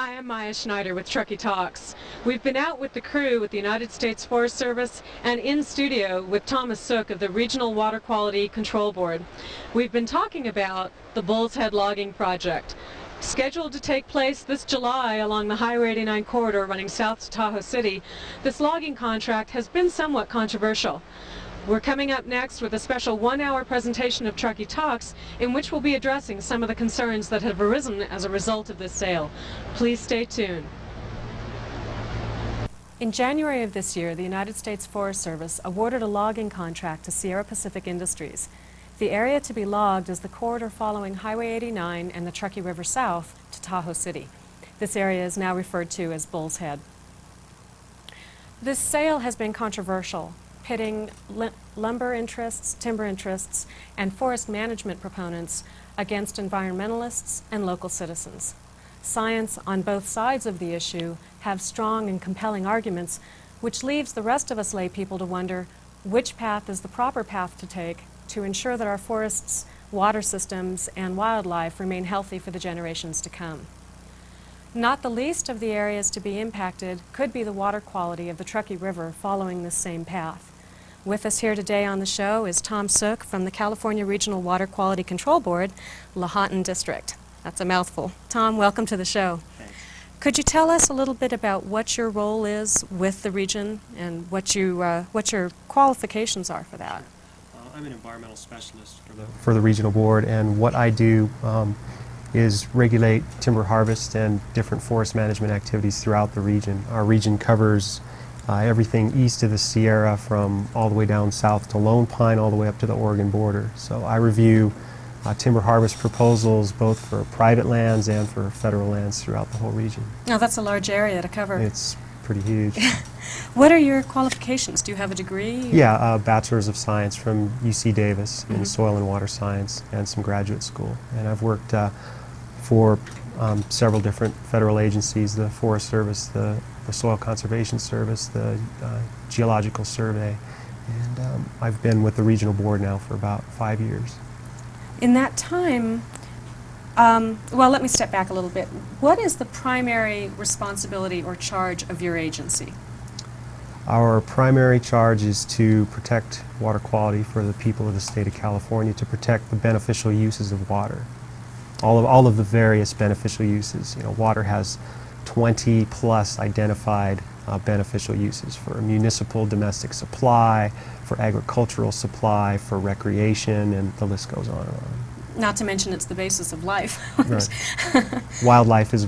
Hi, I'm Maya Schneider with Truckee Talks. We've been out with the crew with the United States Forest Service and in studio with Thomas Sook of the Regional Water Quality Control Board. We've been talking about the Bullshead logging project. Scheduled to take place this July along the Highway 89 corridor running south to Tahoe City, this logging contract has been somewhat controversial. We're coming up next with a special one-hour presentation of Truckee Talks in which we'll be addressing some of the concerns that have arisen as a result of this sale. Please stay tuned. In January of this year, the United States Forest Service awarded a logging contract to Sierra Pacific Industries. The area to be logged is the corridor following Highway 89 and the Truckee River south to Tahoe City. This area is now referred to as Bullshead. This sale has been controversial, pitting lumber interests, timber interests, and forest management proponents against environmentalists and local citizens. Science on both sides of the issue have strong and compelling arguments, which leaves the rest of us lay people to wonder which path is the proper path to take to ensure that our forests, water systems, and wildlife remain healthy for the generations to come. Not the least of the areas to be impacted could be the water quality of the Truckee River following this same path. With us here today on the show is Tom Sook from the California Regional Water Quality Control Board, Lahontan District. That's a mouthful. Tom, welcome to the show. Thanks. Could you tell us a little bit about what your role is with the region and what your qualifications are for that? I'm an environmental specialist for the regional board, and what I do is regulate timber harvest and different forest management activities throughout the region. Our region covers everything east of the Sierra, from all the way down south to Lone Pine, all the way up to the Oregon border. So I review timber harvest proposals both for private lands and for federal lands throughout the whole region. Now that's a large area to cover. It's pretty huge. What are your qualifications? Do you have a degree? Yeah, Bachelor's of Science from UC Davis in Soil and Water Science, and some graduate school. And I've worked for several different federal agencies: the Forest Service, the Soil Conservation Service, the Geological Survey, and I've been with the regional board now for about 5 years. In that time, well, let me step back a little bit. What is the primary responsibility or charge of your agency? Our primary charge is to protect water quality for the people of the state of California, to protect the beneficial uses of water. All of the various beneficial uses. You know, water has 20 plus identified beneficial uses for municipal domestic supply, for agricultural supply, for recreation, and the list goes on and on. Not to mention it's the basis of life. Right. Wildlife is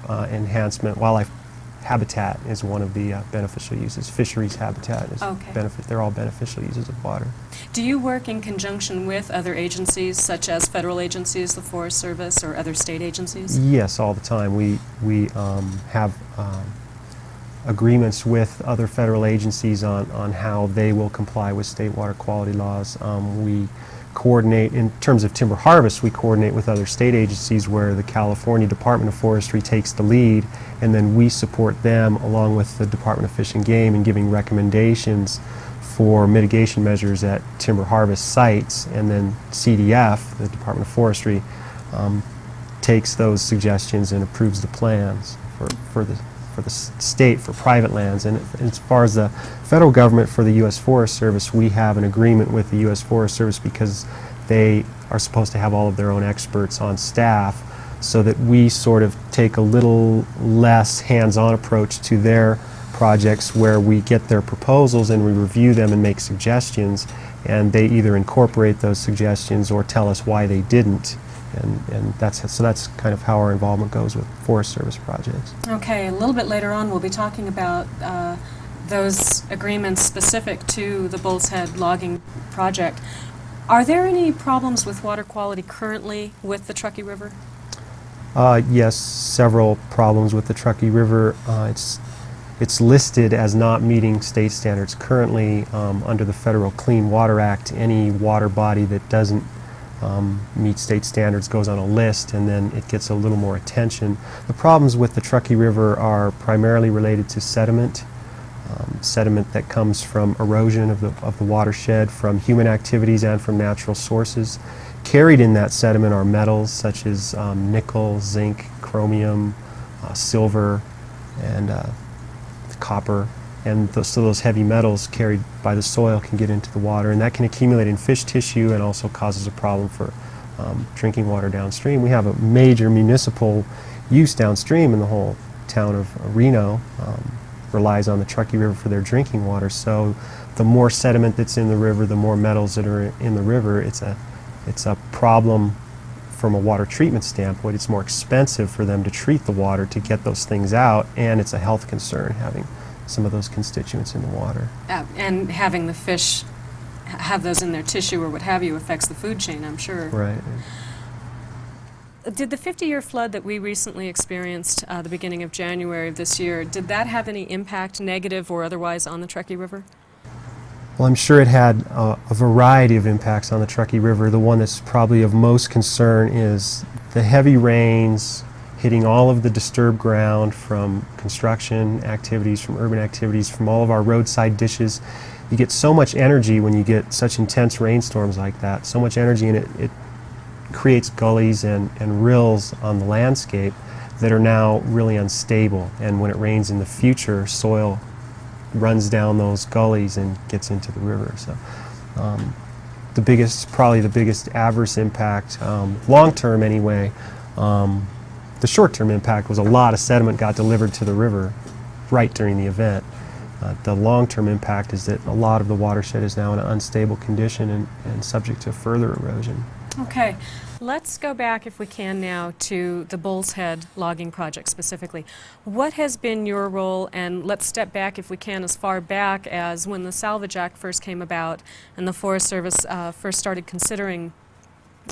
enhancement. Wildlife habitat is one of the beneficial uses. Fisheries habitat is they're all beneficial uses of water. Do you work in conjunction with other agencies, such as federal agencies, the Forest Service, or other state agencies? Yes, all the time. We have agreements with other federal agencies on how they will comply with state water quality laws. We coordinate, in terms of timber harvest, we coordinate with other state agencies where the California Department of Forestry takes the lead, and then we support them along with the Department of Fish and Game in giving recommendations for mitigation measures at timber harvest sites, and then CDF, the Department of Forestry, takes those suggestions and approves the plans for the state for private lands. And as far as the federal government, for the U.S. Forest Service, we have an agreement with the U.S. Forest Service because they are supposed to have all of their own experts on staff, so that we sort of take a little less hands-on approach to their projects, where we get their proposals and we review them and make suggestions, and they either incorporate those suggestions or tell us why they didn't. And that's kind of how our involvement goes with Forest Service projects. Okay, a little bit later on we'll be talking about those agreements specific to the Bullshead logging project. Are there any problems with water quality currently with the Truckee River? Yes, several problems with the Truckee River. It's listed as not meeting state standards currently. Under the Federal Clean Water Act, any water body that doesn't meet state standards goes on a list, and then it gets a little more attention. The problems with the Truckee River are primarily related to sediment. Sediment that comes from erosion of the watershed, from human activities and from natural sources. Carried in that sediment are metals such as nickel, zinc, chromium, silver, and copper, and so those heavy metals carried by the soil can get into the water, and that can accumulate in fish tissue and also causes a problem for drinking water downstream. We have a major municipal use downstream, in the whole town of Reno relies on the Truckee River for their drinking water. So the more sediment that's in the river, the more metals that are in the river. It's a problem from a water treatment standpoint. It's more expensive for them to treat the water to get those things out, and it's a health concern having some of those constituents in the water. And having the fish have those in their tissue or what have you affects the food chain, I'm sure. Right. Did the 50-year flood that we recently experienced the beginning of January of this year, did that have any impact, negative or otherwise, on the Truckee River? Well, I'm sure it had a variety of impacts on the Truckee River. The one that's probably of most concern is the heavy rains hitting all of the disturbed ground from construction activities, from urban activities, from all of our roadside dishes. You get so much energy when you get such intense rainstorms like that, so much energy, and it creates gullies and rills on the landscape that are now really unstable. And when it rains in the future, soil runs down those gullies and gets into the river. So probably the biggest adverse impact, long term anyway, the short term impact was a lot of sediment got delivered to the river right during the event. The long term impact is that a lot of the watershed is now in an unstable condition and subject to further erosion. Okay, let's go back, if we can now, to the Bullshead logging project specifically. What has been your role, and let's step back, if we can, as far back as when the Salvage Act first came about and the Forest Service first started considering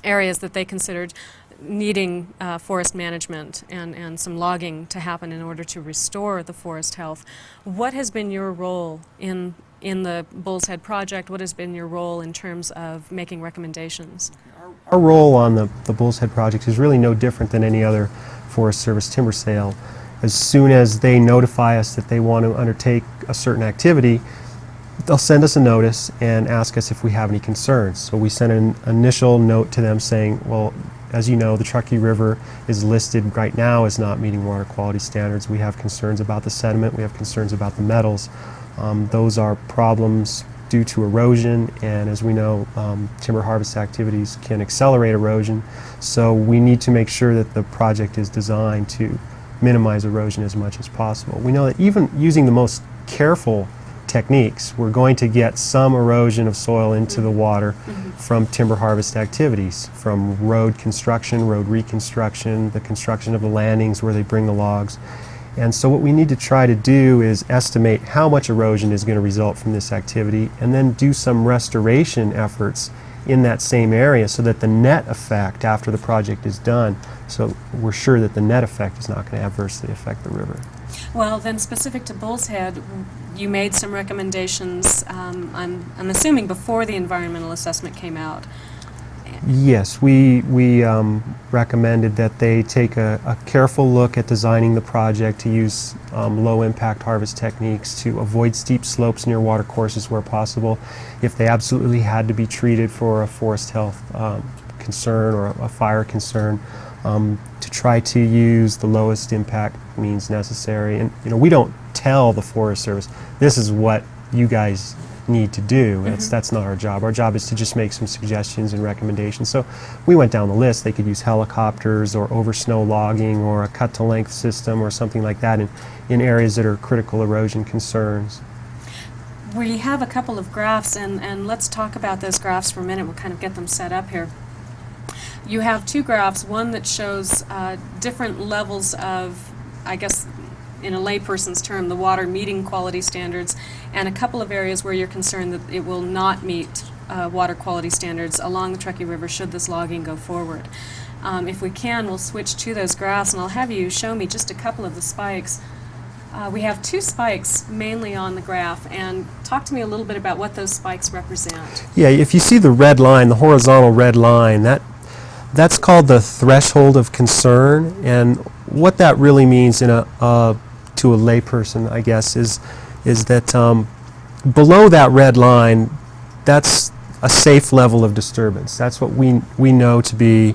areas that they considered needing forest management and some logging to happen in order to restore the forest health. What has been your role in the Bullshead project? What has been your role in terms of making recommendations? Our role on the Bullshead project is really no different than any other Forest Service timber sale. As soon as they notify us that they want to undertake a certain activity, they'll send us a notice and ask us if we have any concerns. So we send an initial note to them saying, well, as you know, the Truckee River is listed right now as not meeting water quality standards. We have concerns about the sediment, we have concerns about the metals. Those are problems due to erosion, and as we know, timber harvest activities can accelerate erosion, so we need to make sure that the project is designed to minimize erosion as much as possible. We know that even using the most careful techniques, we're going to get some erosion of soil into the water from timber harvest activities, from road construction, road reconstruction, the construction of the landings where they bring the logs. And so what we need to try to do is estimate how much erosion is going to result from this activity, and then do some restoration efforts in that same area so that the net effect after the project is done, so we're sure that the net effect is not going to adversely affect the river. Well, then, specific to Bullshead, you made some recommendations, I'm assuming before the environmental assessment came out. Yes, we recommended that they take a careful look at designing the project to use low-impact harvest techniques to avoid steep slopes near water courses where possible. If they absolutely had to be treated for a forest health concern or a fire concern, to try to use the lowest impact means necessary. And we don't tell the Forest Service, this is what you guys need to do. That's not our job. Our job is to just make some suggestions and recommendations. So we went down the list. They could use helicopters or over snow logging or a cut-to-length system or something like that in areas that are critical erosion concerns. We have a couple of graphs, and let's talk about those graphs for a minute. We'll kind of get them set up here. You have two graphs, one that shows different levels of, I guess, in a layperson's term, the water meeting quality standards, and a couple of areas where you're concerned that it will not meet water quality standards along the Truckee River should this logging go forward. If we can, we'll switch to those graphs, and I'll have you show me just a couple of the spikes. We have two spikes mainly on the graph, and talk to me a little bit about what those spikes represent. Yeah, if you see the red line, the horizontal red line, that's called the threshold of concern, and what that really means to a layperson, I guess, is that below that red line, that's a safe level of disturbance. That's what we know to be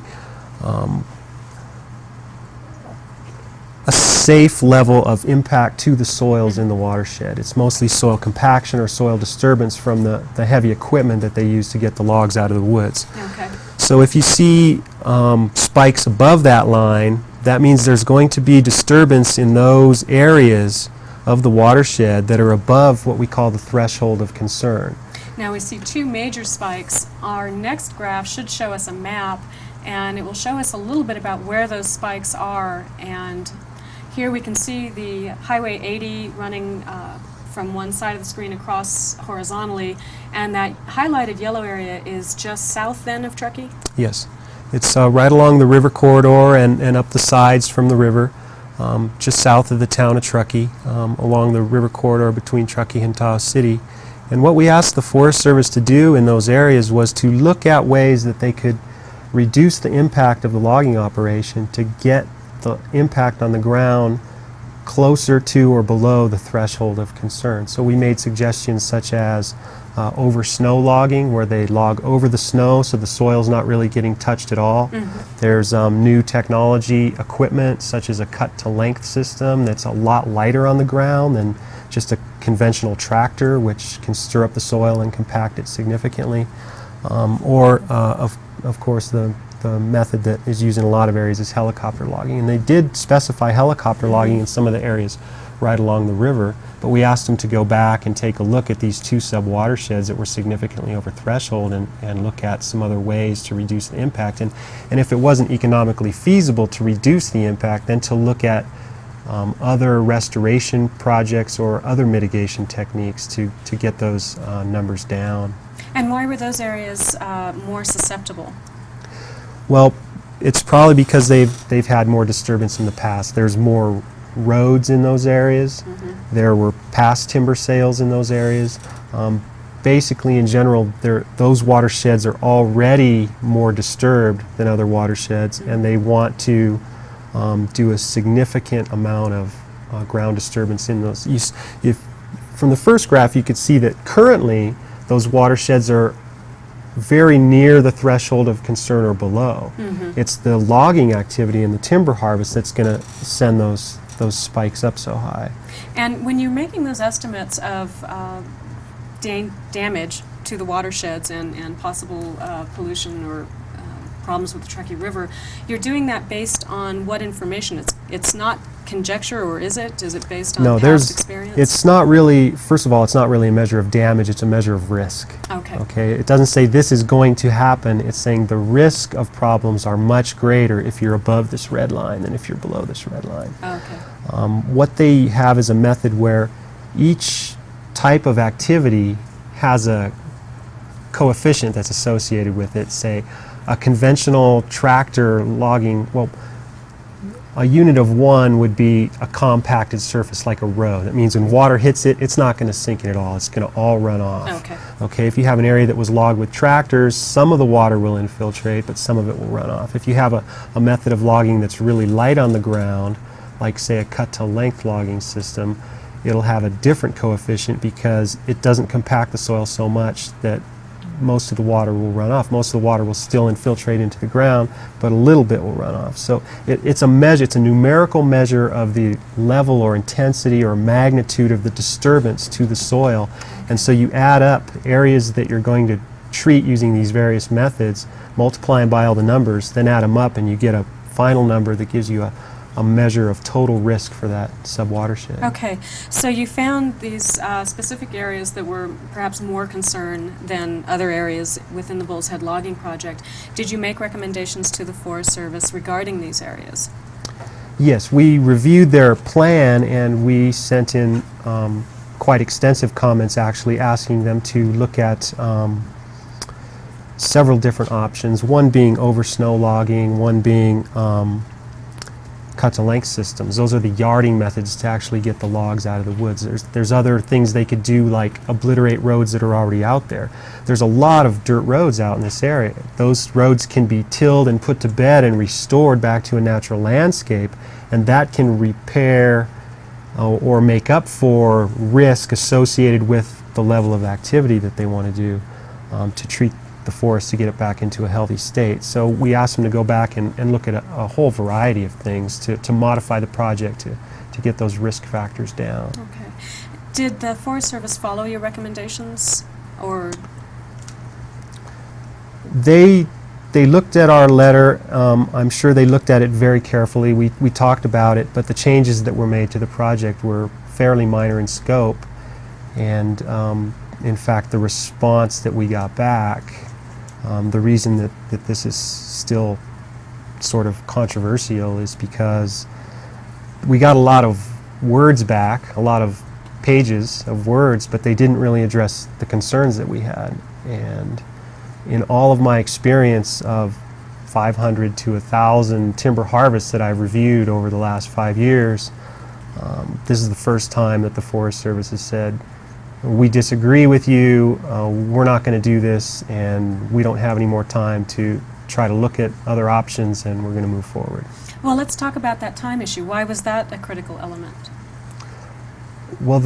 a safe level of impact to the soils in the watershed. It's mostly soil compaction or soil disturbance from the heavy equipment that they use to get the logs out of the woods. Okay. So if you see spikes above that line, that means there's going to be disturbance in those areas of the watershed that are above what we call the threshold of concern. Now we see two major spikes. Our next graph should show us a map, and it will show us a little bit about where those spikes are. And here we can see the Highway 80 running from one side of the screen across horizontally, and that highlighted yellow area is just south then of Truckee? Yes. It's right along the river corridor and up the sides from the river, just south of the town of Truckee, along the river corridor between Truckee and Tahoe City. And what we asked the Forest Service to do in those areas was to look at ways that they could reduce the impact of the logging operation to get the impact on the ground closer to or below the threshold of concern. So we made suggestions such as over snow logging, where they log over the snow so the soil's not really getting touched at all. Mm-hmm. There's new technology equipment such as a cut-to-length system that's a lot lighter on the ground than just a conventional tractor, which can stir up the soil and compact it significantly. Of course, the method that is used in a lot of areas is helicopter logging. And they did specify helicopter logging in some of the areas right along the river, but we asked them to go back and take a look at these two sub-watersheds that were significantly over threshold and look at some other ways to reduce the impact. And if it wasn't economically feasible to reduce the impact, then to look at other restoration projects or other mitigation techniques to get those numbers down. And why were those areas more susceptible? Well, it's probably because they've had more disturbance in the past. There's more roads in those areas. Mm-hmm. There were past timber sales in those areas. Basically, in general, those watersheds are already more disturbed than other watersheds, and they want to do a significant amount of ground disturbance in those. From the first graph, you could see that currently those watersheds are very near the threshold of concern or below. Mm-hmm. It's the logging activity and the timber harvest that's going to send those spikes up so high. And when you're making those estimates of damage to the watersheds and possible pollution or problems with the Truckee River, you're doing that based on what information? It's not conjecture, or is it? Is it based on past experience? It's not really, first of all, it's not really a measure of damage, it's a measure of risk. Okay. It doesn't say this is going to happen, it's saying the risk of problems are much greater if you're above this red line than if you're below this red line. Okay. What they have is a method where each type of activity has a coefficient that's associated with it. Say, a conventional tractor logging, well, a unit of 1 would be a compacted surface like a road. That means when water hits it, it's not going to sink in at all. It's going to all run off. Okay. Okay, if you have an area that was logged with tractors, some of the water will infiltrate, but some of it will run off. If you have a method of logging that's really light on the ground, like say a cut-to-length logging system, it'll have a different coefficient because it doesn't compact the soil so much that most of the water will run off. Most of the water will still infiltrate into the ground, but a little bit will run off. So it's a measure, it's a numerical measure of the level or intensity or magnitude of the disturbance to the soil. And so you add up areas that you're going to treat using these various methods, multiply them by all the numbers, then add them up, and you get a final number that gives you a measure of total risk for that sub-watershed. Okay, so you found these specific areas that were perhaps more concerned than other areas within the Bullshead logging project. Did you make recommendations to the Forest Service regarding these areas? Yes, we reviewed their plan and we sent in quite extensive comments actually asking them to look at several different options, one being over snow logging, one being cut-to-length systems. Those are the yarding methods to actually get the logs out of the woods. There's other things they could do, like obliterate roads that are already out there. There's a lot of dirt roads out in this area. Those roads can be tilled and put to bed and restored back to a natural landscape, and that can repair or make up for risk associated with the level of activity that they want to do to treat the forest to get it back into a healthy state. So we asked them to go back and look at a whole variety of things to modify the project to get those risk factors down. Okay. Did the Forest Service follow your recommendations, or? They looked at our letter. I'm sure they looked at it very carefully. We talked about it, but the changes that were made to the project were fairly minor in scope. And in fact, the response that we got back, the reason that this is still sort of controversial is because we got a lot of words back, a lot of pages of words, but they didn't really address the concerns that we had. And in all of my experience of 500 to 1,000 timber harvests that I've reviewed over the last 5 years, this is the first time that the Forest Service has said, we disagree with you, we're not going to do this, and we don't have any more time to try to look at other options, and we're going to move forward. Well, let's talk about that time issue. Why was that a critical element? Well,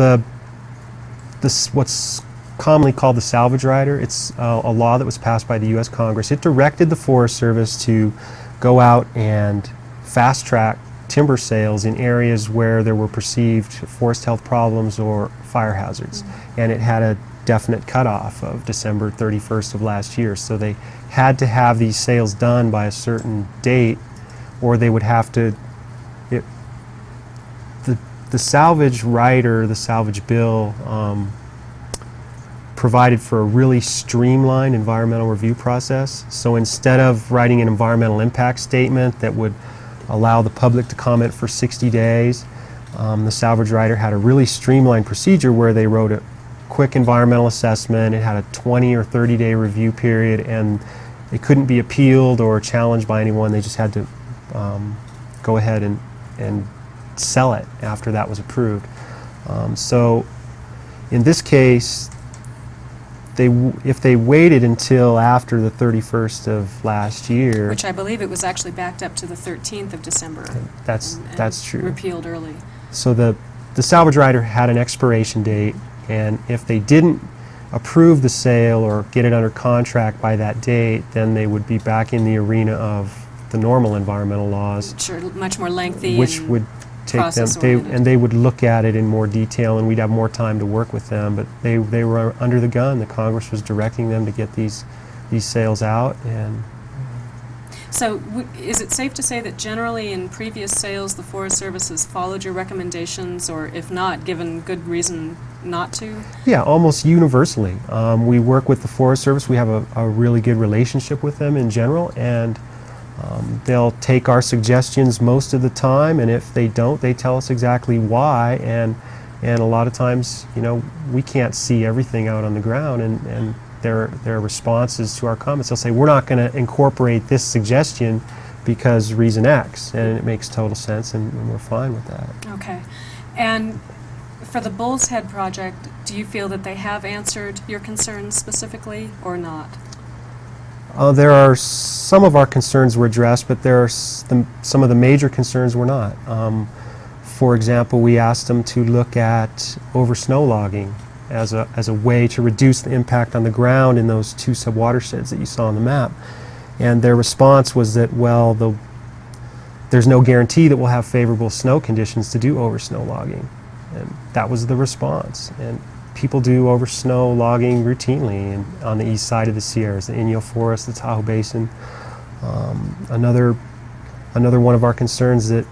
what's commonly called the salvage rider, it's a law that was passed by the U.S. Congress. It directed the Forest Service to go out and fast-track timber sales in areas where there were perceived forest health problems or fire hazards. And it had a definite cutoff of December 31st of last year. So they had to have these sales done by a certain date, or they would have to. The salvage rider, the salvage bill, provided for a really streamlined environmental review process. So instead of writing an environmental impact statement that would allow the public to comment for 60 days, the salvage rider had a really streamlined procedure where they wrote a quick environmental assessment. It had a 20 or 30-day review period, and it couldn't be appealed or challenged by anyone. They just had to go ahead and sell it after that was approved. So in this case, if they waited until after the 31st of last year, which I believe it was actually backed up to the 13th of December. That's true. Repealed early. So the salvage rider had an expiration date, and if they didn't approve the sale or get it under contract by that date, then they would be back in the arena of the normal environmental laws, Sure, much more lengthy. which and would take them, they would look at it in more detail, and we'd have more time to work with them. But they were under the gun. The Congress was directing them to get these sales out. And so is it safe to say that generally in previous sales the Forest Service has followed your recommendations, or if not, given good reason not to? Yeah, almost universally. We work with the Forest Service. We have a really good relationship with them in general, and they'll take our suggestions most of the time, and if they don't, they tell us exactly why. And a lot of times, we can't see everything out on the ground, and their responses to our comments, they'll say, we're not going to incorporate this suggestion because reason X, and it makes total sense, and we're fine with that. Okay. And for the Bullshead project, do you feel that they have answered your concerns specifically or not? There are some of our concerns were addressed, but there are some of the major concerns were not. For example, we asked them to look at over snow logging as a way to reduce the impact on the ground in those 2 sub-watersheds that you saw on the map. And their response was that, well, there's no guarantee that we'll have favorable snow conditions to do over snow logging. And that was the response. And people do over snow logging routinely on the east side of the Sierras, the Inyo Forest, the Tahoe Basin. Another one of our concerns that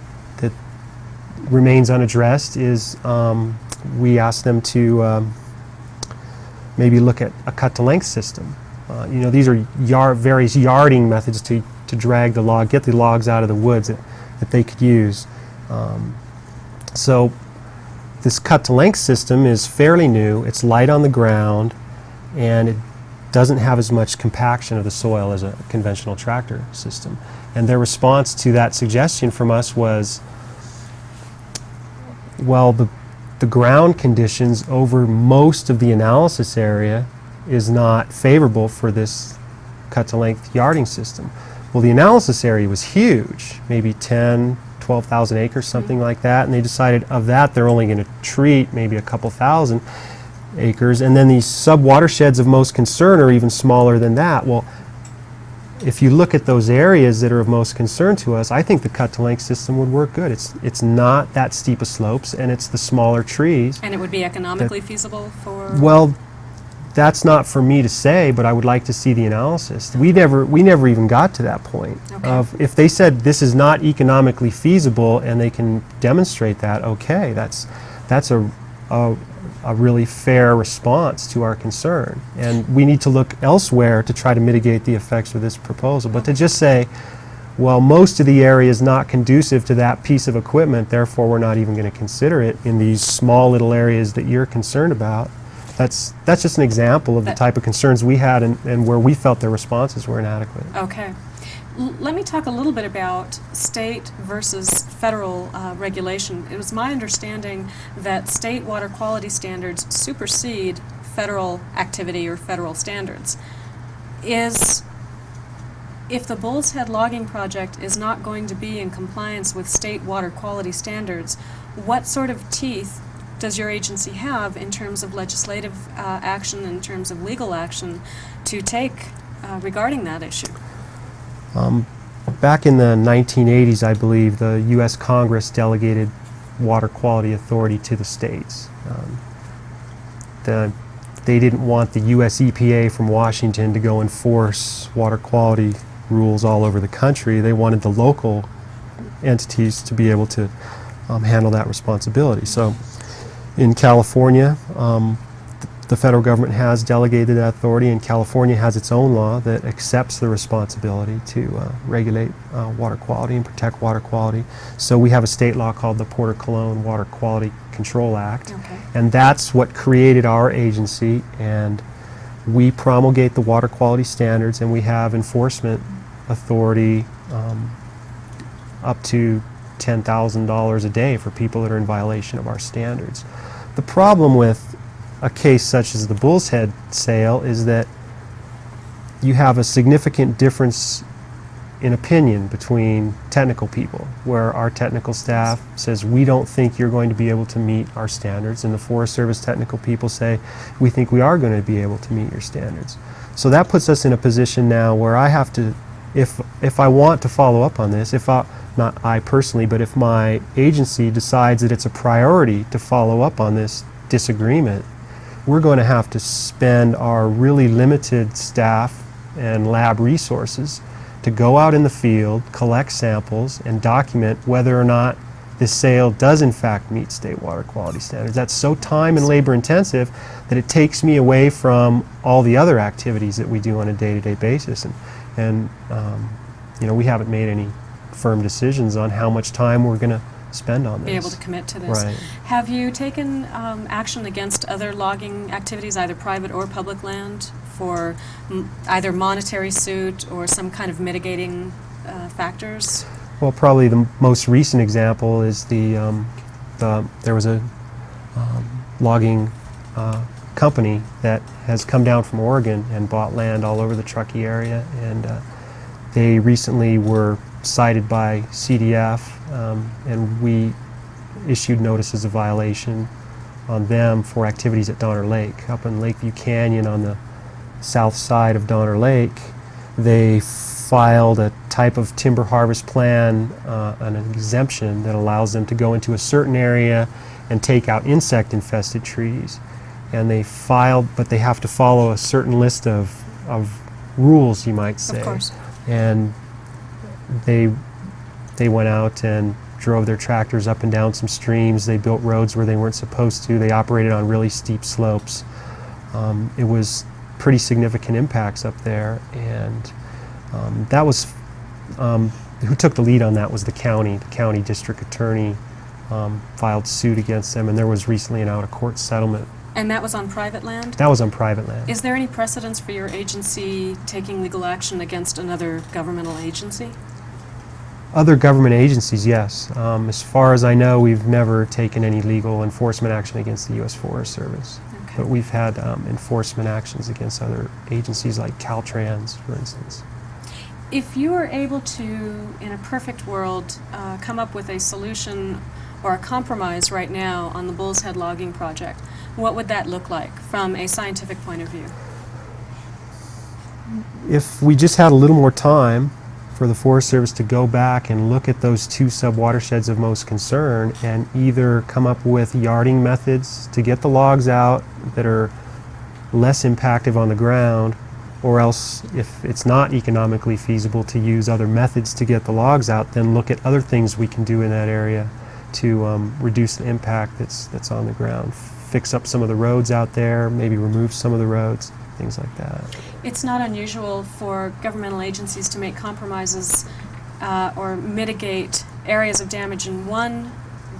remains unaddressed is we asked them to maybe look at a cut-to-length system. These are various yarding methods to drag the log, get the logs out of the woods that they could use. So this cut-to-length system is fairly new. It's light on the ground, and it doesn't have as much compaction of the soil as a conventional tractor system. And their response to that suggestion from us was, well, the ground conditions over most of the analysis area is not favorable for this cut-to-length yarding system. Well, the analysis area was huge, maybe 12,000 acres, something like that, and they decided of that they're only going to treat maybe a couple thousand. acres, and then these sub-watersheds of most concern are even smaller than that. Well, if you look at those areas that are of most concern to us, I think the cut-to-length system would work good. It's not that steep of slopes, and it's the smaller trees. And it would be economically feasible for... Well, that's not for me to say, but I would like to see the analysis. We never even got to that point. Okay. Of if they said this is not economically feasible and they can demonstrate that, okay, that's a really fair response to our concern. And we need to look elsewhere to try to mitigate the effects of this proposal. But to just say, well, most of the area is not conducive to that piece of equipment, therefore we're not even going to consider it in these small little areas that you're concerned about, that's just an example of the type of concerns we had and where we felt their responses were inadequate. Okay. Let me talk a little bit about state versus federal regulation. It was my understanding that state water quality standards supersede federal activity or federal standards. If the Bullshead logging project is not going to be in compliance with state water quality standards, what sort of teeth does your agency have in terms of legislative action, in terms of legal action to take regarding that issue? Back in the 1980s, I believe, the U.S. Congress delegated water quality authority to the states. They didn't want the U.S. EPA from Washington to go enforce water quality rules all over the country. They wanted the local entities to be able to handle that responsibility. So in California, the federal government has delegated that authority, and California has its own law that accepts the responsibility to regulate water quality and protect water quality. So we have a state law called the Porter-Cologne Water Quality Control Act, Okay. and that's what created our agency, and we promulgate the water quality standards, and we have enforcement authority up to $10,000 a day for people that are in violation of our standards. The problem with a case such as the Bullshead sale is that you have a significant difference in opinion between technical people, where our technical staff says we don't think you're going to be able to meet our standards, and the Forest Service technical people say we think we are going to be able to meet your standards. So that puts us in a position now where I have to, if I want to follow up on this, not I personally, but if my agency decides that it's a priority to follow up on this disagreement, we're going to have to spend our really limited staff and lab resources to go out in the field, collect samples, and document whether or not this sale does in fact meet state water quality standards. That's so time and labor intensive that it takes me away from all the other activities that we do on a day-to-day basis. And we haven't made any firm decisions on how much time we're going to spend on this. Be able to commit to this. Right. Have you taken action against other logging activities, either private or public land, for either monetary suit or some kind of mitigating factors? Well, probably the most recent example is there was a logging company that has come down from Oregon and bought land all over the Truckee area, and they recently were cited by CDF, and we issued notices of violation on them for activities at Donner Lake. Up in Lakeview Canyon on the south side of Donner Lake, they filed a type of timber harvest plan, an exemption that allows them to go into a certain area and take out insect-infested trees. And they filed, but they have to follow a certain list of rules, you might say. Of course. And they went out and drove their tractors up and down some streams. They built roads where they weren't supposed to. They operated on really steep slopes. It was pretty significant impacts up there, and that was who took the lead on that was the county. The county district attorney filed suit against them, and there was recently an out-of-court settlement. And that was on private land? That was on private land. Is there any precedence for your agency taking legal action against another governmental agency? Other government agencies, yes. As far as I know, we've never taken any legal enforcement action against the U.S. Forest Service. Okay. But we've had enforcement actions against other agencies like Caltrans, for instance. If you were able to, in a perfect world, come up with a solution or a compromise right now on the Bullshead logging project, what would that look like from a scientific point of view? If we just had a little more time for the Forest Service to go back and look at those two sub-watersheds of most concern and either come up with yarding methods to get the logs out that are less impactive on the ground, or else if it's not economically feasible to use other methods to get the logs out, then look at other things we can do in that area to reduce the impact that's on the ground. Fix up some of the roads out there, maybe remove some of the roads, things like that. It's not unusual for governmental agencies to make compromises or mitigate areas of damage in one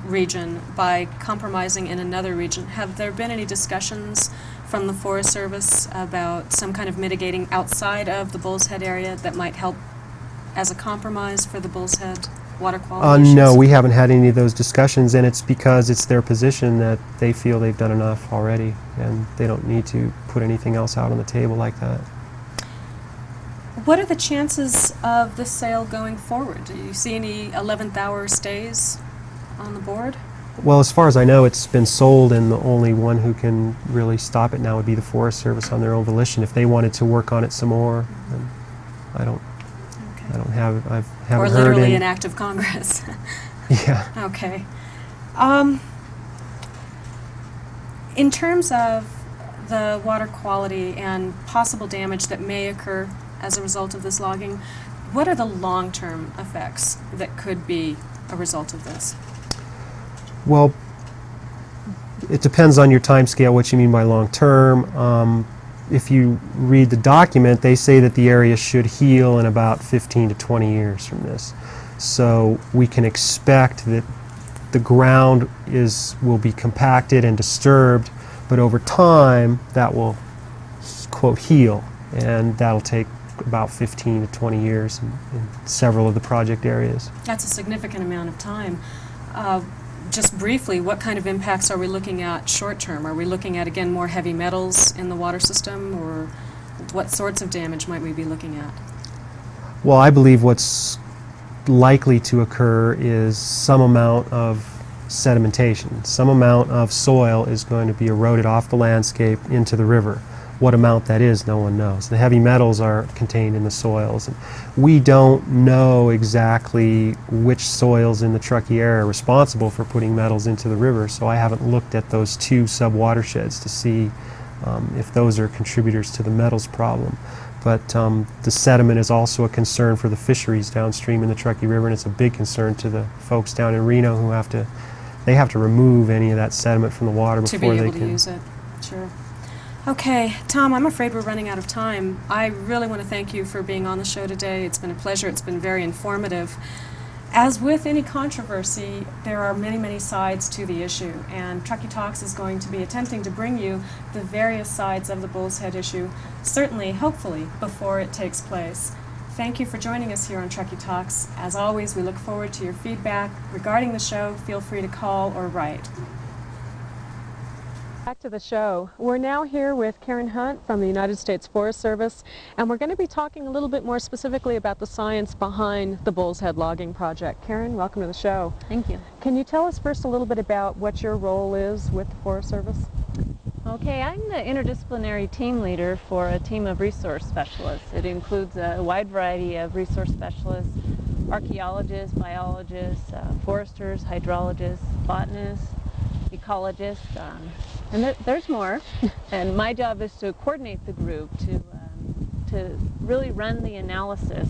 region by compromising in another region. Have there been any discussions from the Forest Service about some kind of mitigating outside of the Bullshead area that might help as a compromise for the Bullshead water quality issues? No, we haven't had any of those discussions, and it's because it's their position that they feel they've done enough already, and they don't need to put anything else out on the table like that. What are the chances of this sale going forward? Do you see any 11th hour stays on the board? Well, as far as I know, it's been sold, and the only one who can really stop it now would be the Forest Service on their own volition. If they wanted to work on it some more, then I haven't or heard literally any. an act of Congress. Yeah. Okay. In terms of the water quality and possible damage that may occur as a result of this logging, what are the long-term effects that could be a result of this? Well, it depends on your time scale, what you mean by long-term. If you read the document, they say that the area should heal in about 15 to 20 years from this. So we can expect that the ground will be compacted and disturbed, but over time that will, quote, heal, and that'll take about 15 to 20 years in several of the project areas. That's a significant amount of time. Just briefly, what kind of impacts are we looking at short term? Are we looking at, again, more heavy metals in the water system, or what sorts of damage might we be looking at? Well, I believe what's likely to occur is some amount of sedimentation. Some amount of soil is going to be eroded off the landscape into the river. What amount that is, no one knows. The heavy metals are contained in the soils. And we don't know exactly which soils in the Truckee area are responsible for putting metals into the river, so I haven't looked at those two sub-watersheds to see if those are contributors to the metals problem. But the sediment is also a concern for the fisheries downstream in the Truckee River, and it's a big concern to the folks down in Reno who have to remove any of that sediment from the water before they can. To be able to use it, sure. Okay, Tom, I'm afraid we're running out of time. I really want to thank you for being on the show today. It's been a pleasure. It's been very informative. As with any controversy, there are many, many sides to the issue, and Truckee Talks is going to be attempting to bring you the various sides of the Bullshead issue, certainly, hopefully, before it takes place. Thank you for joining us here on Truckee Talks. As always, we look forward to your feedback regarding the show. Feel free to call or write. Back to the show. We're now here with Karen Hunt from the United States Forest Service, and we're going to be talking a little bit more specifically about the science behind the Bullshead logging project. Karen, welcome to the show. Thank you. Can you tell us first a little bit about what your role is with the Forest Service? Okay, I'm the interdisciplinary team leader for a team of resource specialists. It includes a wide variety of resource specialists, archaeologists, biologists, foresters, hydrologists, botanists, ecologists, and there's more. And my job is to coordinate the group to really run the analysis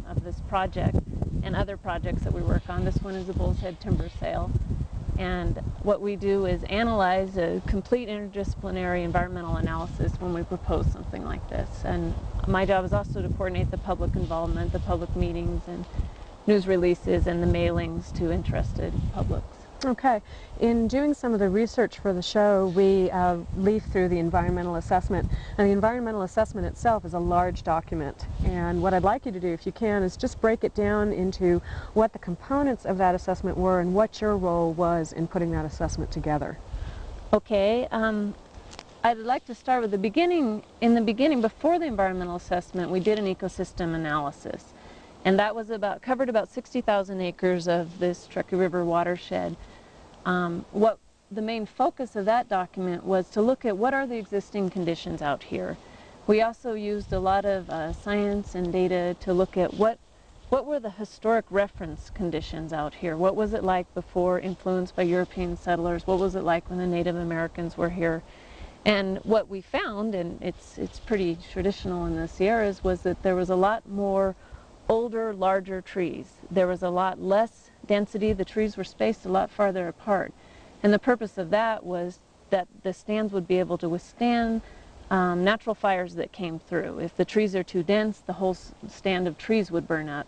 of this project and other projects that we work on. This one is the Bullshead timber sale. And what we do is analyze a complete interdisciplinary environmental analysis when we propose something like this. And my job is also to coordinate the public involvement, the public meetings and news releases and the mailings to interested publics. Okay. In doing some of the research for the show, we leafed through the environmental assessment. And the environmental assessment itself is a large document. And what I'd like you to do, if you can, is just break it down into what the components of that assessment were and what your role was in putting that assessment together. Okay. I'd like to start with the beginning. In the beginning, before the environmental assessment, we did an ecosystem analysis. And that was covered about 60,000 acres of this Truckee River watershed. What the main focus of that document was to look at what are the existing conditions out here. We also used a lot of science and data to look at what were the historic reference conditions out here. What was it like before, influenced by European settlers? What was it like when the Native Americans were here? And what we found, and it's pretty traditional in the Sierras, was that there was a lot more older, larger trees. There was a lot less density. The trees were spaced a lot farther apart. And the purpose of that was that the stands would be able to withstand natural fires that came through. If the trees are too dense, the whole stand of trees would burn up.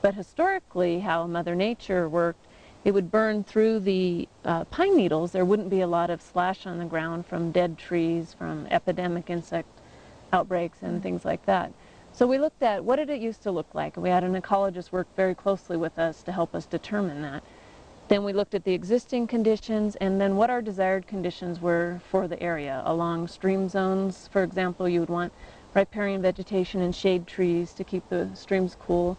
But historically, how Mother Nature worked, it would burn through the pine needles. There wouldn't be a lot of slash on the ground from dead trees, from epidemic insect outbreaks and things like that. So we looked at what did it used to look like, and we had an ecologist work very closely with us to help us determine that. Then we looked at the existing conditions and then what our desired conditions were for the area. Along stream zones, for example, you would want riparian vegetation and shade trees to keep the streams cool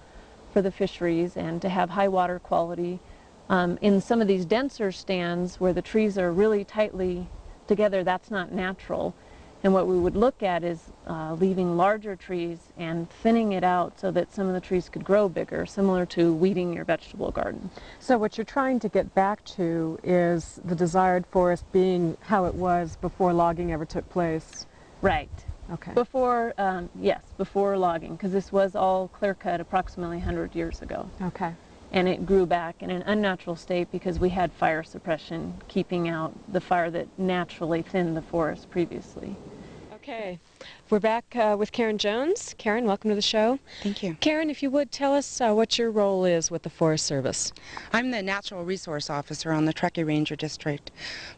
for the fisheries and to have high water quality. In some of these denser stands where the trees are really tightly together, that's not natural. And what we would look at is leaving larger trees and thinning it out so that some of the trees could grow bigger, similar to weeding your vegetable garden. So what you're trying to get back to is the desired forest being how it was before logging ever took place. Right. Okay. Before, yes, before logging, because this was all clear-cut approximately 100 years ago. Okay. And it grew back in an unnatural state because we had fire suppression, keeping out the fire that naturally thinned the forest previously. Okay. We're back with Karen Jones. Karen, welcome to the show. Thank you. Karen, if you would, tell us what your role is with the Forest Service. I'm the Natural Resource Officer on the Truckee Ranger District.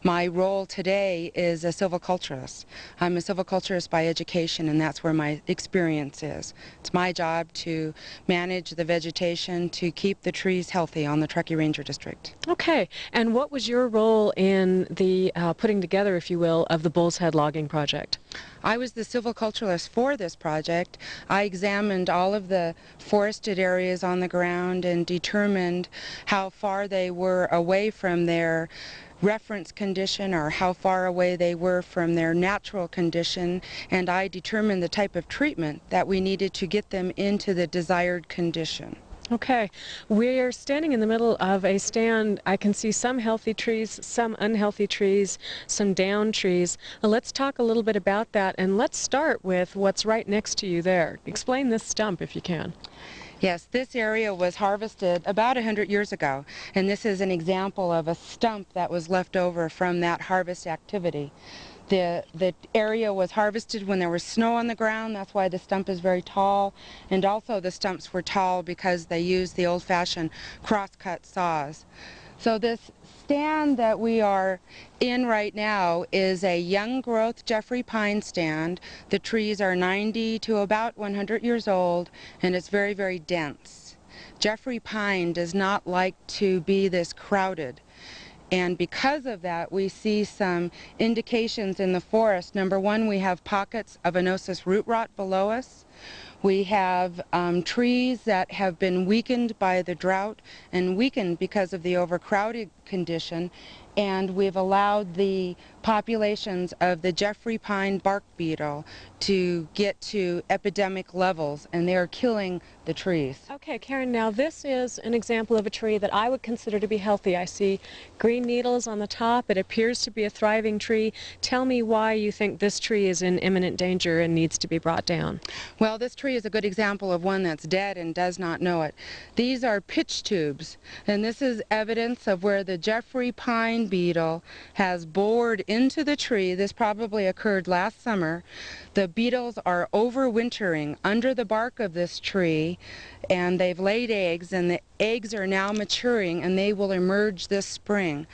My role today is a silviculturist. I'm a silviculturist by education, and that's where my experience is. It's my job to manage the vegetation to keep the trees healthy on the Truckee Ranger District. Okay. And what was your role in the putting together, if you will, of the Bullshead logging project? I was the silviculturist for this project. I examined all of the forested areas on the ground and determined how far they were away from their reference condition or how far away they were from their natural condition, and I determined the type of treatment that we needed to get them into the desired condition. Okay. We're standing in the middle of a stand. I can see some healthy trees, some unhealthy trees, some down trees. Let's talk a little bit about that, and let's start with what's right next to you there. Explain this stump if you can. Yes, this area was harvested about 100 years ago, and this is an example of a stump that was left over from that harvest activity. The area was harvested when there was snow on the ground. That's why the stump is very tall. And also the stumps were tall because they used the old-fashioned cross-cut saws. So this stand that we are in right now is a young growth Jeffrey pine stand. The trees are 90 to about 100 years old, and it's very, very dense. Jeffrey pine does not like to be this crowded. And because of that, we see some indications in the forest. Number one, we have pockets of anosis root rot below us. We have trees that have been weakened by the drought and weakened because of the overcrowded condition. And we've allowed the populations of the Jeffrey pine bark beetle to get to epidemic levels, and they are killing the trees. Okay, Karen, now this is an example of a tree that I would consider to be healthy. I see green needles on the top. It appears to be a thriving tree. Tell me why you think this tree is in imminent danger and needs to be brought down. Well, this tree is a good example of one that's dead and does not know it. These are pitch tubes, and this is evidence of where the Jeffrey pine beetle has bored into the tree. This probably occurred last summer. The beetles are overwintering under the bark of this tree, and they've laid eggs, and the eggs are now maturing, and they will emerge this spring.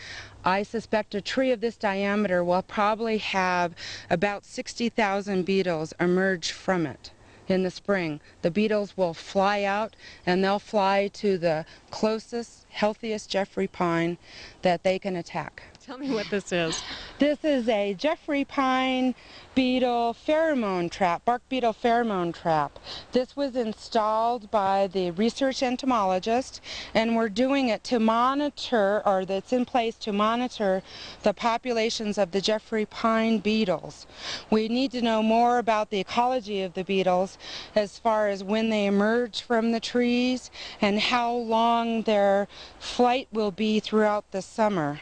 I suspect a tree of this diameter will probably have about 60,000 beetles emerge from it in the spring. The beetles will fly out, and they'll fly to the closest, healthiest Jeffrey pine that they can attack. Tell me what this is. This is a Jeffrey pine beetle pheromone trap, bark beetle pheromone trap. This was installed by the research entomologist, and we're doing it to monitor, or that's in place to monitor the populations of the Jeffrey pine beetles. We need to know more about the ecology of the beetles as far as when they emerge from the trees and how long their flight will be throughout the summer.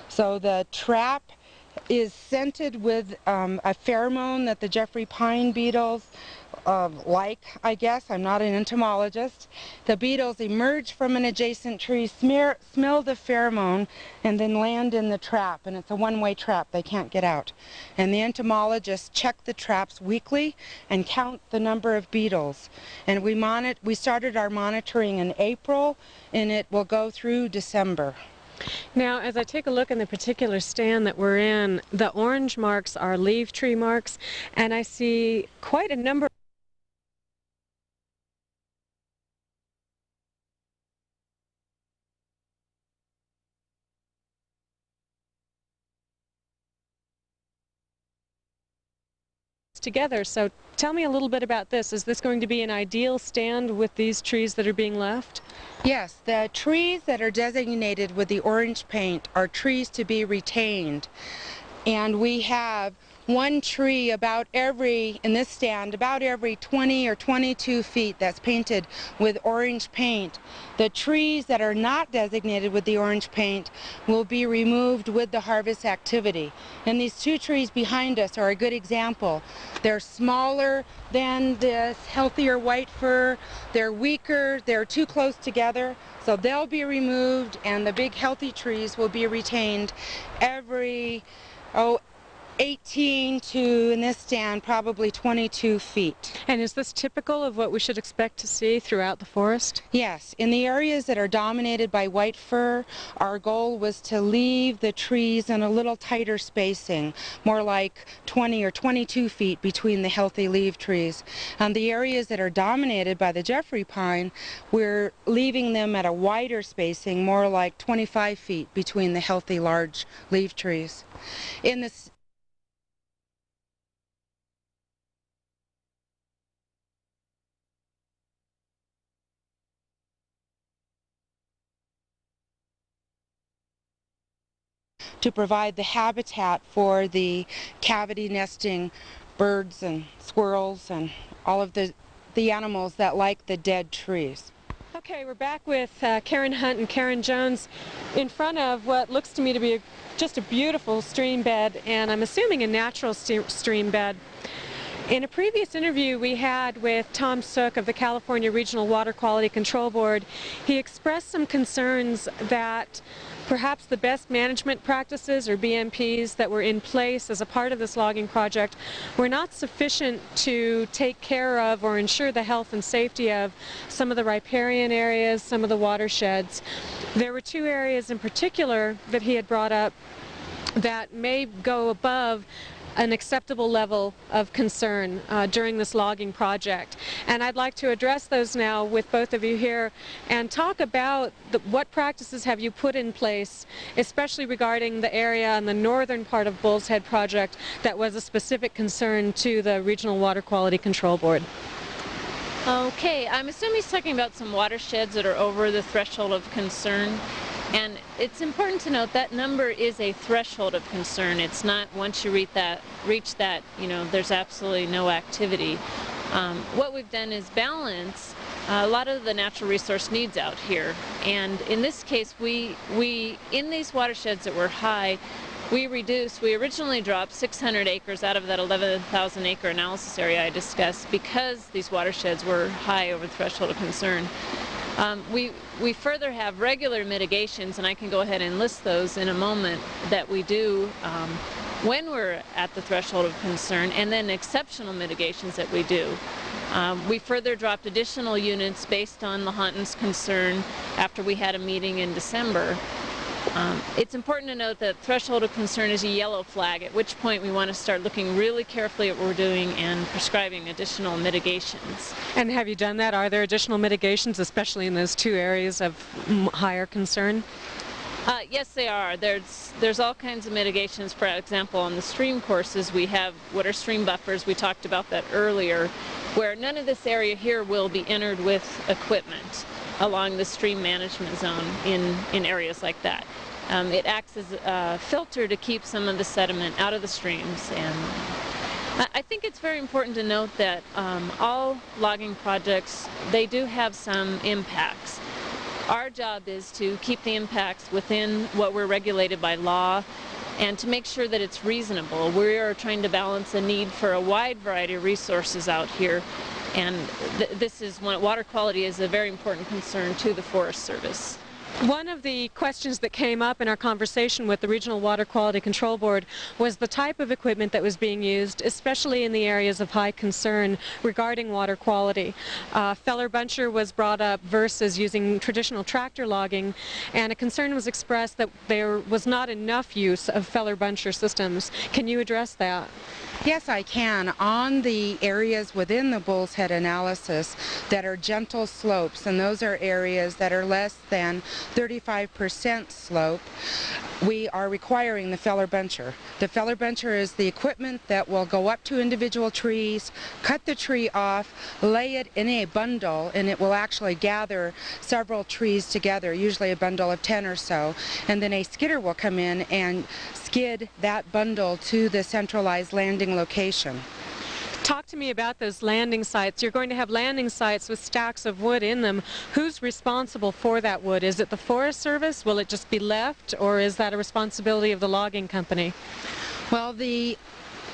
So the trap is scented with a pheromone that the Jeffrey pine beetles like, I guess. I'm not an entomologist. The beetles emerge from an adjacent tree, smell the pheromone, and then land in the trap. And it's a one-way trap. They can't get out. And the entomologists check the traps weekly and count the number of beetles. And we started our monitoring in April, and it will go through December. Now, as I take a look in the particular stand that we're in, the orange marks are leaf tree marks, and I see quite a number together. So tell me a little bit about this. Is this going to be an ideal stand with these trees that are being left? Yes, the trees that are designated with the orange paint are trees to be retained. And we have one tree in this stand, about every 20 or 22 feet that's painted with orange paint. The trees that are not designated with the orange paint will be removed with the harvest activity. And these two trees behind us are a good example. They're smaller than this healthier white fir. They're weaker. They're too close together. So they'll be removed, and the big healthy trees will be retained every 18 to, in this stand, probably 22 feet. And is this typical of what we should expect to see throughout the forest? Yes. In the areas that are dominated by white fir, our goal was to leave the trees in a little tighter spacing, more like 20 or 22 feet between the healthy leaf trees. The areas that are dominated by the Jeffrey pine, we're leaving them at a wider spacing, more like 25 feet between the healthy large leaf trees. In this to provide the habitat for the cavity nesting birds and squirrels and all of the animals that like the dead trees. Okay, we're back with Karen Hunt and Karen Jones in front of what looks to me to be just a beautiful stream bed, and I'm assuming a natural stream bed. In a previous interview we had with Tom Sook of the California Regional Water Quality Control Board, he expressed some concerns that perhaps the best management practices, or BMPs, that were in place as a part of this logging project were not sufficient to take care of or ensure the health and safety of some of the riparian areas, some of the watersheds. There were two areas in particular that he had brought up that may go above an acceptable level of concern during this logging project. And I'd like to address those now with both of you here and talk about what practices have you put in place, especially regarding the area on the northern part of Bullshead project that was a specific concern to the Regional Water Quality Control Board. Okay, I'm assuming he's talking about some watersheds that are over the threshold of concern. And it's important to note that number is a threshold of concern. It's not once you reach that, there's absolutely no activity. What we've done is balance a lot of the natural resource needs out here. And in this case, we in these watersheds that were high, we originally dropped 600 acres out of that 11,000 acre analysis area I discussed because these watersheds were high over the threshold of concern. We further have regular mitigations, and I can go ahead and list those in a moment, that we do when we're at the threshold of concern, and then exceptional mitigations that we do. We further dropped additional units based on Lahontan's concern after we had a meeting in December. It's important to note that threshold of concern is a yellow flag, at which point we want to start looking really carefully at what we're doing and prescribing additional mitigations. And have you done that? Are there additional mitigations, especially in those two areas of higher concern? Yes, they are. There's all kinds of mitigations. For example, on the stream courses, we have what are stream buffers. We talked about that earlier, where none of this area here will be entered with equipment along the stream management zone in areas like that. It acts as a filter to keep some of the sediment out of the streams. And I think it's very important to note that all logging projects, they do have some impacts. Our job is to keep the impacts within what we're regulated by law and to make sure that it's reasonable. We are trying to balance a need for a wide variety of resources out here, and this is one. Water quality is a very important concern to the Forest Service. One of the questions that came up in our conversation with the Regional Water Quality Control Board was the type of equipment that was being used, especially in the areas of high concern regarding water quality. Feller buncher was brought up versus using traditional tractor logging, and a concern was expressed that there was not enough use of feller buncher systems. Can you address that? Yes, I can. On the areas within the Bullshead analysis that are gentle slopes, and those are areas that are less than 35% slope, we are requiring the feller buncher. The feller buncher is the equipment that will go up to individual trees, cut the tree off, lay it in a bundle, and it will actually gather several trees together, usually a bundle of 10 or so, and then a skidder will come in and skid that bundle to the centralized landing location. Talk to me about those landing sites. You're going to have landing sites with stacks of wood in them. Who's responsible for that wood? Is it the Forest Service? Will it just be left, or is that a responsibility of the logging company? Well, the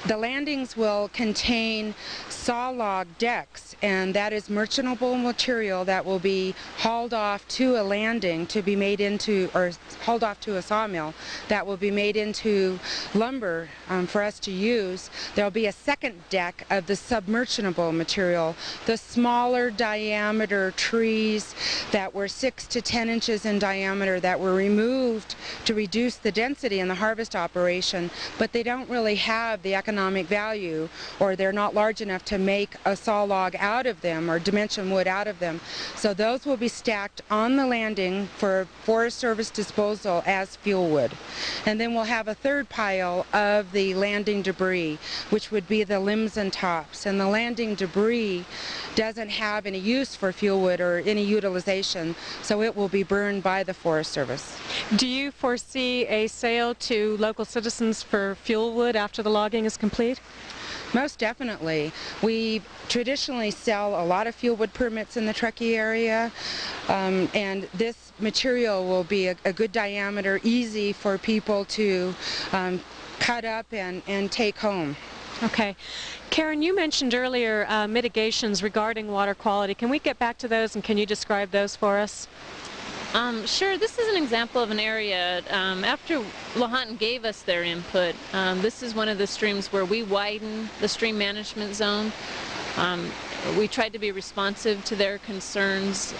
landings will contain saw log decks, and that is merchantable material that will be hauled off to a landing to be made into, or hauled off to a sawmill that will be made into lumber for us to use. There will be a second deck of the submerchantable material, the smaller diameter trees that were 6 to 10 inches in diameter that were removed to reduce the density in the harvest operation, but they don't really have the economic value, or they're not large enough to make a saw log out of them or dimension wood out of them. So those will be stacked on the landing for Forest Service disposal as fuel wood. And then we'll have a third pile of the landing debris, which would be the limbs and tops. And the landing debris doesn't have any use for fuel wood or any utilization, so it will be burned by the Forest Service. Do you foresee a sale to local citizens for fuel wood after the logging is complete? Most definitely. We traditionally sell a lot of fuel wood permits in the Truckee area, and this material will be a good diameter, easy for people to cut up and take home. Okay. Karen, you mentioned earlier mitigations regarding water quality. Can we get back to those, and can you describe those for us? Sure. This is an example of an area, after Lahontan gave us their input, this is one of the streams where we widen the stream management zone. We tried to be responsive to their concerns.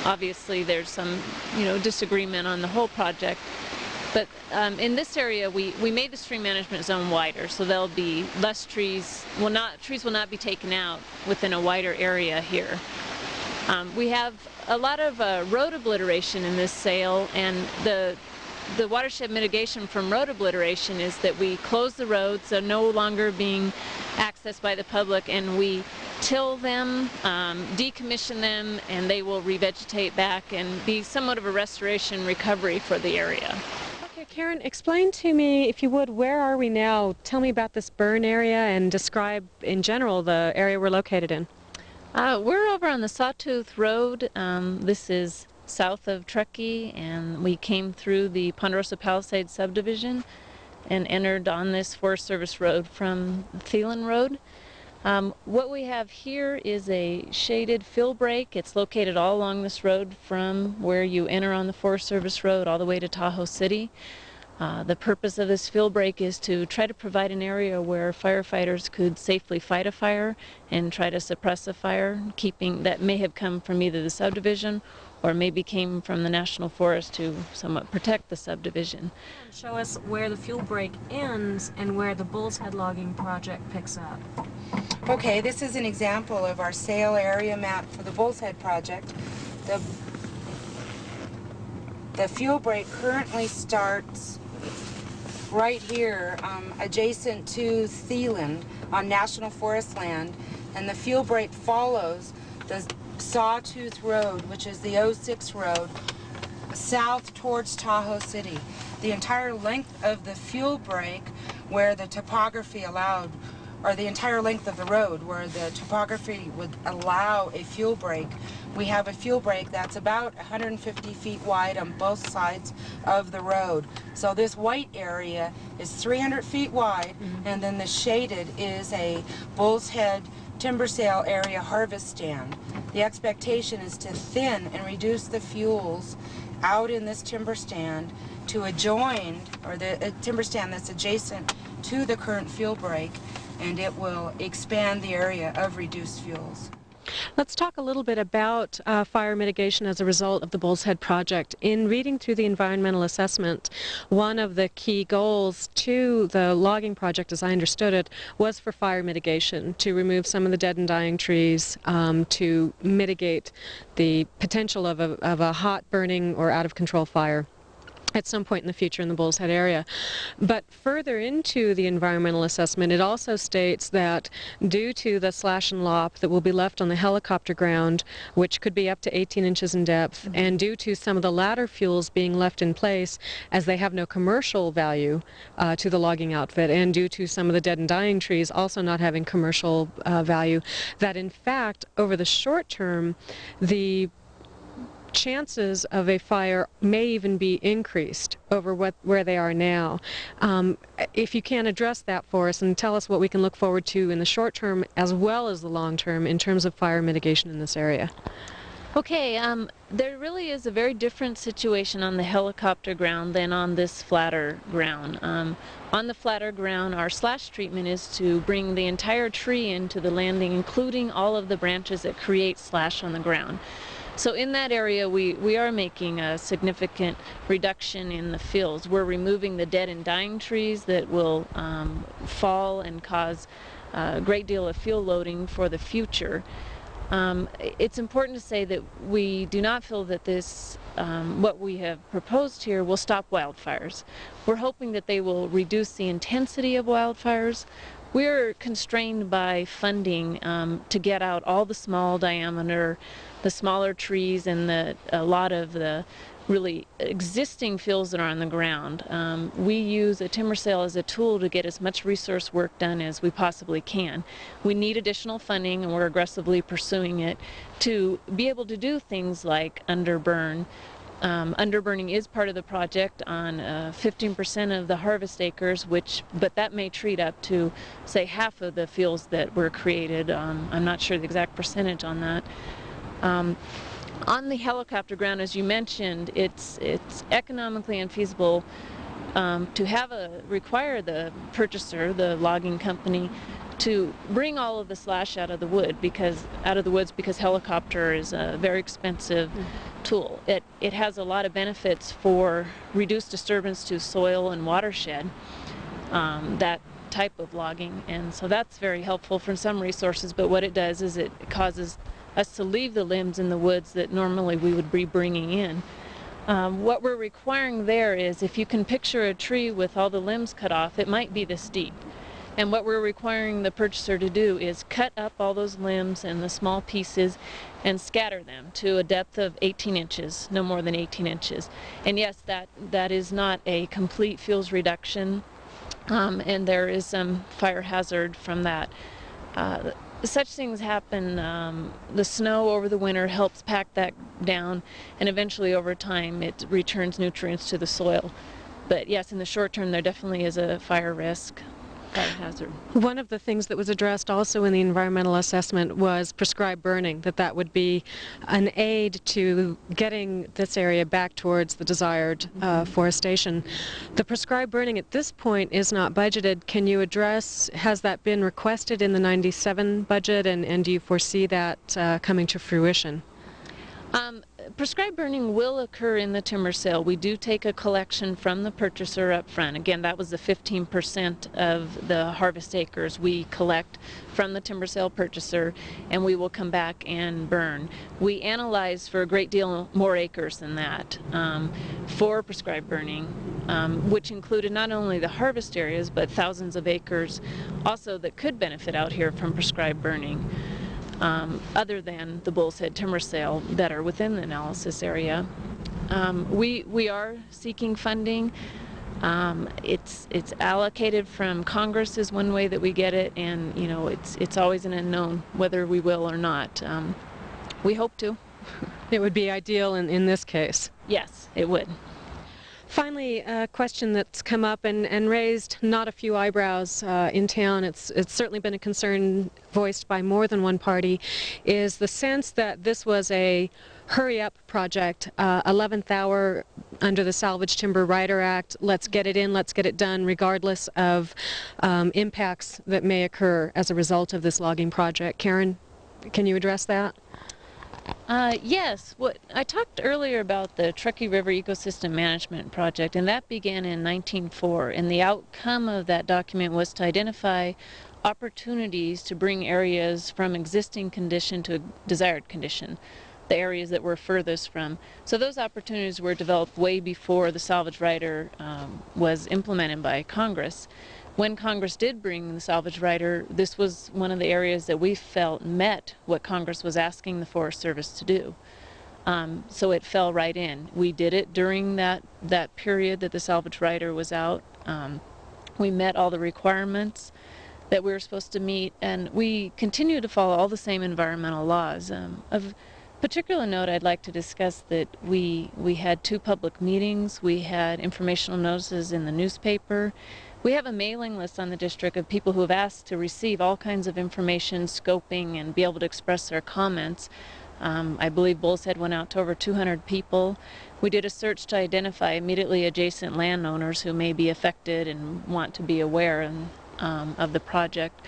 Obviously there's some, disagreement on the whole project. But in this area, we made the stream management zone wider, so there'll be less trees. Trees will not be taken out within a wider area here. We have a lot of road obliteration in this sale, and the watershed mitigation from road obliteration is that we close the roads, so no longer being accessed by the public, and we till them, decommission them, and they will revegetate back and be somewhat of a restoration recovery for the area. Okay, Karen, explain to me, if you would, where are we now? Tell me about this burn area and describe in general the area we're located in. We're over on the Sawtooth Road. This is south of Truckee, and we came through the Ponderosa Palisades subdivision and entered on this Forest Service road from Thielen Road. What we have here is a shaded fill break. It's located all along this road from where you enter on the Forest Service road all the way to Tahoe City. The purpose of this fill break is to try to provide an area where firefighters could safely fight a fire and try to suppress a fire, that may have come from either the subdivision or maybe came from the National Forest to somewhat protect the subdivision. Show us where the fuel break ends and where the Bullshead logging project picks up. Okay, this is an example of our sale area map for the Bullshead project. The fuel break currently starts right here, adjacent to Thieland on National Forest land, and the fuel break follows the Sawtooth Road, which is the 06 road, south towards Tahoe City. The entire length of the fuel break where the topography allowed, or the entire length of the road where the topography would allow a fuel break, we have a fuel break that's about 150 feet wide on both sides of the road. So this white area is 300 feet wide, and then the shaded is a Bullshead timber sale area harvest stand. The expectation is to thin and reduce the fuels out in this timber stand to adjoin, or the timber stand that's adjacent to the current fuel break, and it will expand the area of reduced fuels. Let's talk a little bit about fire mitigation as a result of the Bullshead project. In reading through the environmental assessment, one of the key goals to the logging project, as I understood it, was for fire mitigation, to remove some of the dead and dying trees, to mitigate the potential of a hot burning or out of control fire at some point in the future in the Bullshead area. But further into the environmental assessment, it also states that due to the slash and lop that will be left on the helicopter ground, which could be up to 18 inches in depth, and due to some of the ladder fuels being left in place as they have no commercial value to the logging outfit, and due to some of the dead and dying trees also not having commercial value, that in fact over the short term the chances of a fire may even be increased over where they are now. If you can address that for us and tell us what we can look forward to in the short term as well as the long term in terms of fire mitigation in this area. Okay, there really is a very different situation on the helicopter ground than on this flatter ground. On the flatter ground, our slash treatment is to bring the entire tree into the landing, including all of the branches that create slash on the ground. So in that area, we are making a significant reduction in the fuels. We're removing the dead and dying trees that will fall and cause a great deal of fuel loading for the future. It's important to say that we do not feel that this, what we have proposed here, will stop wildfires. We're hoping that they will reduce the intensity of wildfires. We're constrained by funding to get out all the small diameter, the smaller trees, and a lot of the really existing fuels that are on the ground. We use a timber sale as a tool to get as much resource work done as we possibly can. We need additional funding, and we're aggressively pursuing it to be able to do things like underburn. Underburning is part of the project on 15% of the harvest acres, but that may treat up to, say, half of the fields that were created. I'm not sure the exact percentage on that. On the helicopter ground, as you mentioned, it's economically unfeasible to require the purchaser, the logging company, to bring all of the slash out of the woods because helicopter is a very expensive tool. It has a lot of benefits for reduced disturbance to soil and watershed, that type of logging, and so that's very helpful for some resources, but what it does is it causes us to leave the limbs in the woods that normally we would be bringing in. What we're requiring there is, if you can picture a tree with all the limbs cut off, it might be this deep. And what we're requiring the purchaser to do is cut up all those limbs and the small pieces and scatter them to a depth of 18 inches, no more than 18 inches. And yes, that is not a complete fuels reduction, and there is some fire hazard from that. Such things happen. The snow over the winter helps pack that down, and eventually over time it returns nutrients to the soil. But yes, in the short term there definitely is a fire risk. Hazard. One of the things that was addressed also in the environmental assessment was prescribed burning, that would be an aid to getting this area back towards the desired forestation. The prescribed burning at this point is not budgeted. Can you address, has that been requested in the 97 budget, and do you foresee that coming to fruition? Prescribed burning will occur in the timber sale. We do take a collection from the purchaser up front. Again, that was the 15% of the harvest acres we collect from the timber sale purchaser, and we will come back and burn. We analyze for a great deal more acres than that for prescribed burning, which included not only the harvest areas, but thousands of acres also that could benefit out here from prescribed burning. Other than the Bullshead timber sale that are within the analysis area. We are seeking funding. It's allocated from Congress is one way that we get it, and you know it's always an unknown whether we will or not. We hope to. It would be ideal in this case. Yes, it would. Finally, a question that's come up and raised not a few eyebrows in town. It's certainly been a concern voiced by more than one party, is the sense that this was a hurry-up project, 11th hour under the Salvage Timber Rider Act. Let's get it in, let's get it done, regardless of impacts that may occur as a result of this logging project. Karen, can you address that? Yes, I talked earlier about the Truckee River Ecosystem Management Project, and that began in 1904, and the outcome of that document was to identify opportunities to bring areas from existing condition to a desired condition, the areas that were furthest from. So those opportunities were developed way before the salvage rider was implemented by Congress. When Congress did bring the salvage rider, this was one of the areas that we felt met what Congress was asking the Forest Service to do. So it fell right in. We did it during that period that the salvage rider was out. We met all the requirements that we were supposed to meet, and we continue to follow all the same environmental laws. Of particular note, I'd like to discuss that we had 2 public meetings. We had informational notices in the newspaper. We have a mailing list on the district of people who have asked to receive all kinds of information, scoping, and be able to express their comments. I believe Bullshead went out to over 200 people. We did a search to identify immediately adjacent landowners who may be affected and want to be aware of the project.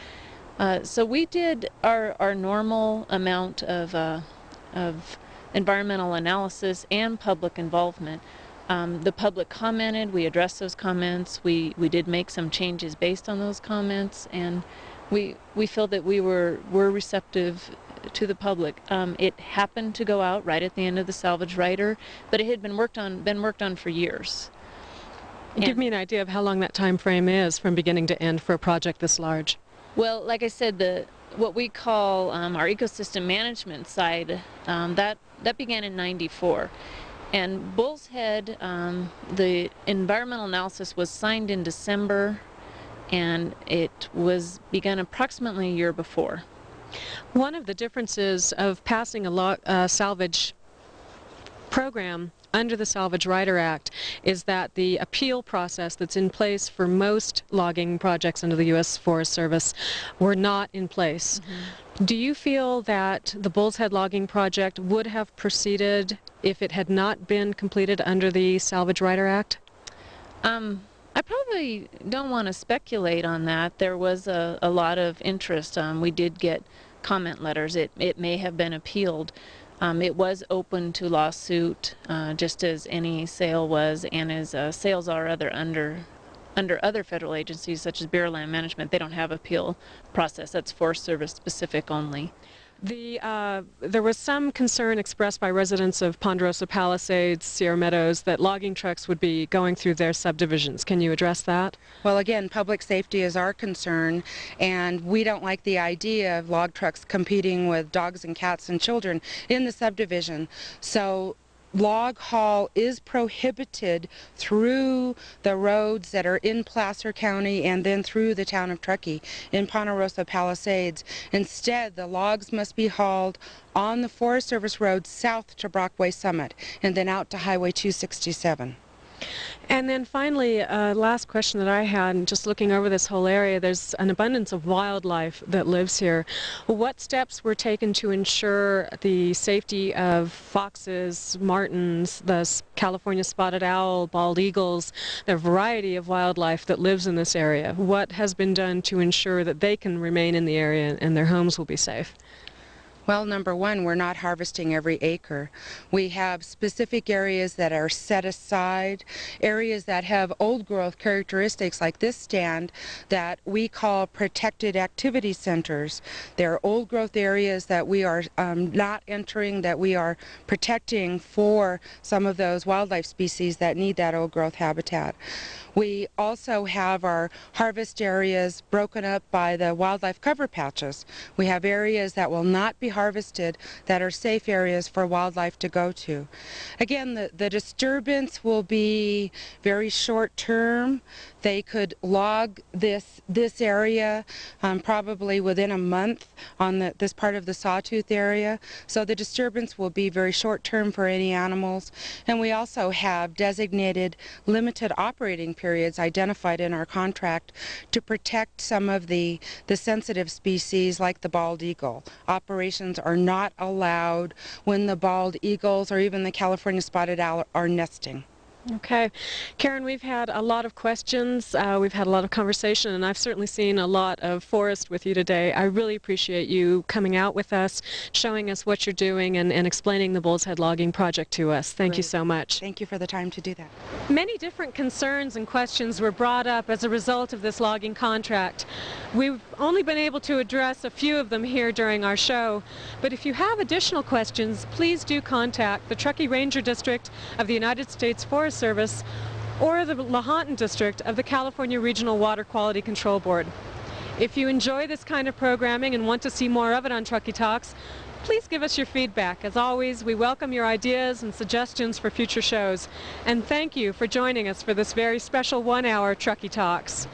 So we did our normal amount of environmental analysis and public involvement. The public commented, we addressed those comments, we did make some changes based on those comments, and we feel that we were receptive to the public. It happened to go out right at the end of the salvage rider, but it had been worked on for years. Give me an idea of how long that time frame is from beginning to end for a project this large. Well, like I said, what we call our ecosystem management side, that began in '94. And Bullshead, the environmental analysis was signed in December, and it was begun approximately a year before. One of the differences of passing a salvage program under the Salvage Rider Act is that the appeal process that's in place for most logging projects under the U.S. Forest Service were not in place. Mm-hmm. Do you feel that the Bullshead logging project would have proceeded if it had not been completed under the Salvage Rider Act? I probably don't want to speculate on that. There was a lot of interest. We did get comment letters. It may have been appealed. It was open to lawsuit, just as any sale was, and as sales are under other federal agencies such as Bureau of Land Management. They don't have appeal process. That's Forest Service specific only. There was some concern expressed by residents of Ponderosa Palisades, Sierra Meadows, that logging trucks would be going through their subdivisions. Can you address that? Well, again, public safety is our concern, and we don't like the idea of log trucks competing with dogs and cats and children in the subdivision. So log haul is prohibited through the roads that are in Placer County and then through the town of Truckee in Ponderosa Palisades. Instead, the logs must be hauled on the Forest Service Road south to Brockway Summit and then out to Highway 267. And then finally, last question that I had, just looking over this whole area, there's an abundance of wildlife that lives here. What steps were taken to ensure the safety of foxes, martens, the California spotted owl, bald eagles, the variety of wildlife that lives in this area? What has been done to ensure that they can remain in the area and their homes will be safe? Well, number one, we're not harvesting every acre. We have specific areas that are set aside, areas that have old growth characteristics like this stand that we call protected activity centers. They're old growth areas that we are not entering, that we are protecting for some of those wildlife species that need that old growth habitat. We also have our harvest areas broken up by the wildlife cover patches. We have areas that will not be harvested that are safe areas for wildlife to go to. Again, the disturbance will be very short term. They could log this area probably within a month on this part of the sawtooth area. So the disturbance will be very short term for any animals. And we also have designated limited operating periods identified in our contract to protect some of the sensitive species like the bald eagle. Operations are not allowed when the bald eagles or even the California spotted owl are nesting. Okay. Karen, we've had a lot of questions, we've had a lot of conversation, and I've certainly seen a lot of forest with you today. I really appreciate you coming out with us, showing us what you're doing, and explaining the Bullshead logging project to us. Thank you so much. Thank you for the time to do that. Many different concerns and questions were brought up as a result of this logging contract. We've only been able to address a few of them here during our show, but if you have additional questions, please do contact the Truckee Ranger District of the United States Forest Service or the Lahontan District of the California Regional Water Quality Control Board. If you enjoy this kind of programming and want to see more of it on Truckee Talks, please give us your feedback. As always, we welcome your ideas and suggestions for future shows. And thank you for joining us for this very special 1-hour Truckee Talks.